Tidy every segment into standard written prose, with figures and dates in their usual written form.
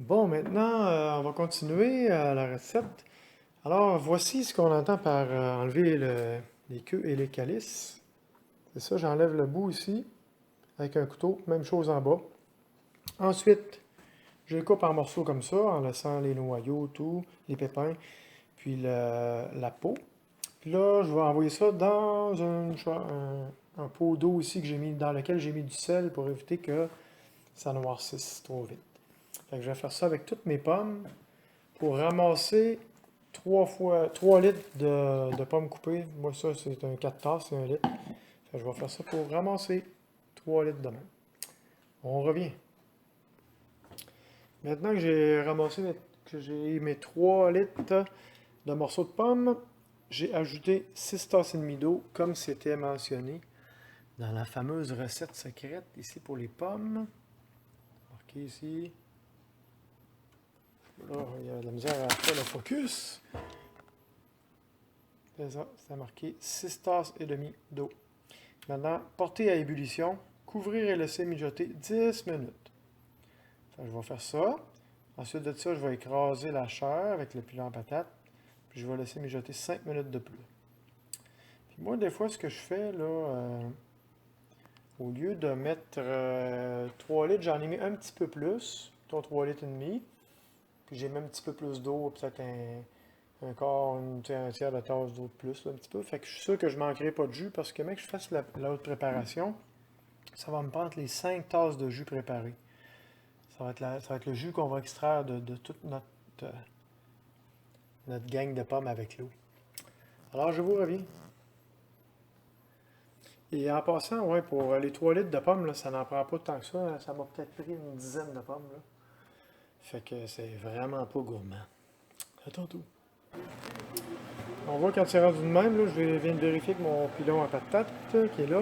Bon, maintenant, on va continuer la recette. Alors, voici ce qu'on entend par enlever les queues et les calices. C'est ça, j'enlève le bout ici avec un couteau, même chose en bas. Ensuite, je les coupe en morceaux comme ça, en laissant les noyaux, tout, les pépins, puis la peau. Puis là, je vais envoyer ça dans un pot d'eau ici que j'ai mis, dans lequel j'ai mis du sel pour éviter que ça noircisse trop vite. Fait que je vais faire ça avec toutes mes pommes pour ramasser 3 litres de pommes coupées. Moi, ça, c'est un 4 tasses, c'est 1 litre. Fait que je vais faire ça pour ramasser 3 litres de même. On revient. Maintenant que j'ai ramassé que j'ai mes 3 litres de morceaux de pommes, j'ai ajouté 6 tasses et demie d'eau, comme c'était mentionné dans la fameuse recette secrète ici pour les pommes. Marqué ici. Là, il y a de la misère à faire le focus. C'est ça, c'est marqué 6 tasses et demie d'eau. Maintenant, porter à ébullition, couvrir et laisser mijoter 10 minutes. Fait que je vais faire ça. Ensuite de ça, je vais écraser la chair avec le pilon en patate. Puis je vais laisser mijoter 5 minutes de plus. Puis moi, des fois, ce que je fais, là, au lieu de mettre 3 litres, j'en ai mis un petit peu plus, 3 litres et demi. Puis j'ai mis un petit peu plus d'eau, peut-être un quart, un tiers de tasse d'eau de plus, là, un petit peu. Fait que je suis sûr que je ne manquerai pas de jus parce que, mec, je fasse l'autre préparation, ça va me prendre les 5 tasses de jus préparé. Ça va être le jus qu'on va extraire de toute notre gang de pommes avec l'eau. Alors, je vous reviens. Et en passant, ouais, pour les 3 litres de pommes, là, ça n'en prend pas tant que ça. Ça m'a peut-être pris une dizaine de pommes. Là. Fait que c'est vraiment pas gourmand. À tantôt. On voit quand c'est rendu de même, là, je viens de vérifier que mon pilon à patate qui est là.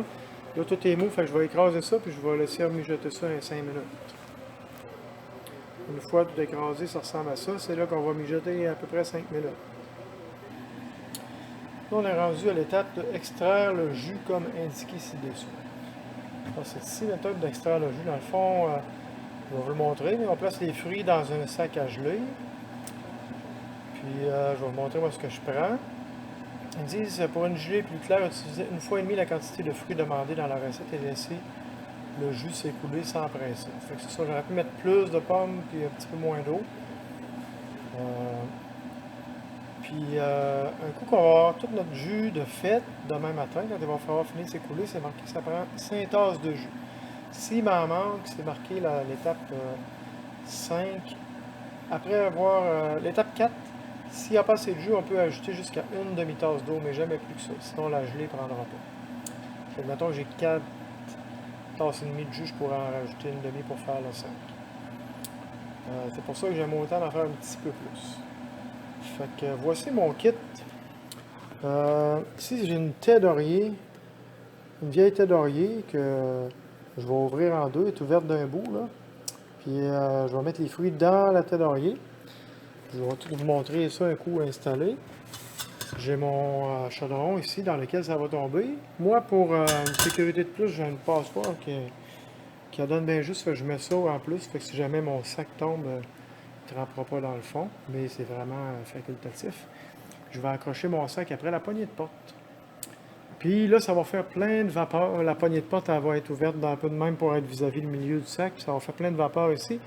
Là, tout est mou, fait que je vais écraser ça, puis je vais laisser mijoter ça en 5 minutes. Une fois tout écrasé, ça ressemble à ça. C'est là qu'on va mijoter à peu près 5 minutes. Là, on est rendu à l'étape d'extraire le jus comme indiqué ci-dessous. C'est ici la méthode d'extraire le jus. Dans le fond, je vais vous le montrer, mais on place les fruits dans un sac à geler. Puis, je vais vous montrer moi ce que je prends. Ils disent, pour une gelée plus claire, utilisez 1,5 fois la quantité de fruits demandée dans la recette et laissez le jus s'écouler sans presser. Fait que c'est ça, j'aurais pu mettre plus de pommes puis un petit peu moins d'eau. Puis un coup qu'on va avoir tout notre jus de fête demain matin, quand il va falloir finir de s'écouler, c'est marqué que ça prend 5 tasses de jus. S'il m'en manque, c'est marqué l'étape 5. Après avoir l'étape 4, s'il n'y a pas assez de jus, on peut ajouter jusqu'à une demi-tasse d'eau, mais jamais plus que ça. Sinon, la gelée ne prendra pas. Fait que, mettons, j'ai 4 tasses et demie de jus, je pourrais en rajouter une demi pour faire le 5. C'est pour ça que j'aime autant d'en faire un petit peu plus. Fait que voici mon kit. Ici, j'ai une thé d'oreiller, une vieille thé d'oreiller que je vais ouvrir en deux, elle est ouverte d'un bout, là. Puis je vais mettre les fruits dans la thé d'oreiller. Je vais tout vous montrer ça un coup installé. J'ai mon chaudron ici dans lequel ça va tomber. Moi, pour une sécurité de plus, j'ai une passoire qui donne bien juste. Fait que je mets ça en plus. Fait que si jamais mon sac tombe, il ne trempera pas dans le fond. Mais c'est vraiment facultatif. Je vais accrocher mon sac après la poignée de porte. Puis là, ça va faire plein de vapeur. La poignée de porte, elle va être ouverte d'un peu de même pour être vis-à-vis le milieu du sac. Ça va faire plein de vapeur ici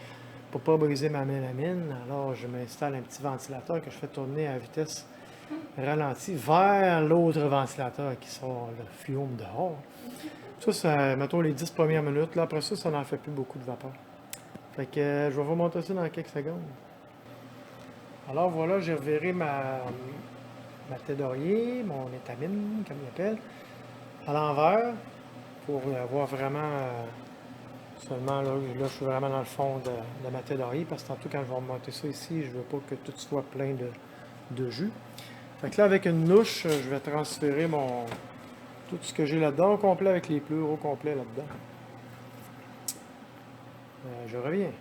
pour ne pas briser ma mélamine. Alors, je m'installe un petit ventilateur que je fais tourner à vitesse ralentie vers l'autre ventilateur qui sort le fiume dehors. Ça, mettons les 10 premières minutes. Là, après ça, ça n'en fait plus beaucoup de vapeur. Fait que je vais vous montrer ça dans quelques secondes. Alors voilà, j'ai reviré ma thé d'oreiller, mon étamine, comme il appelle, à l'envers pour avoir vraiment seulement là, je suis vraiment dans le fond de ma thé d'oreiller parce que tantôt quand je vais remonter ça ici, je veux pas que tout soit plein de jus. Fait que là, avec une louche, je vais transférer tout ce que j'ai là-dedans au complet avec les pleurs au complet là-dedans. Je reviens.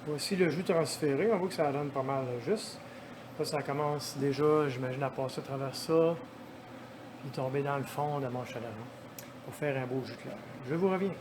Voici le jus transféré. On voit que ça donne pas mal juste. Là, ça commence déjà, j'imagine, à passer à travers ça et tomber dans le fond de mon chaudron pour faire un beau jus clair. Je vous reviens.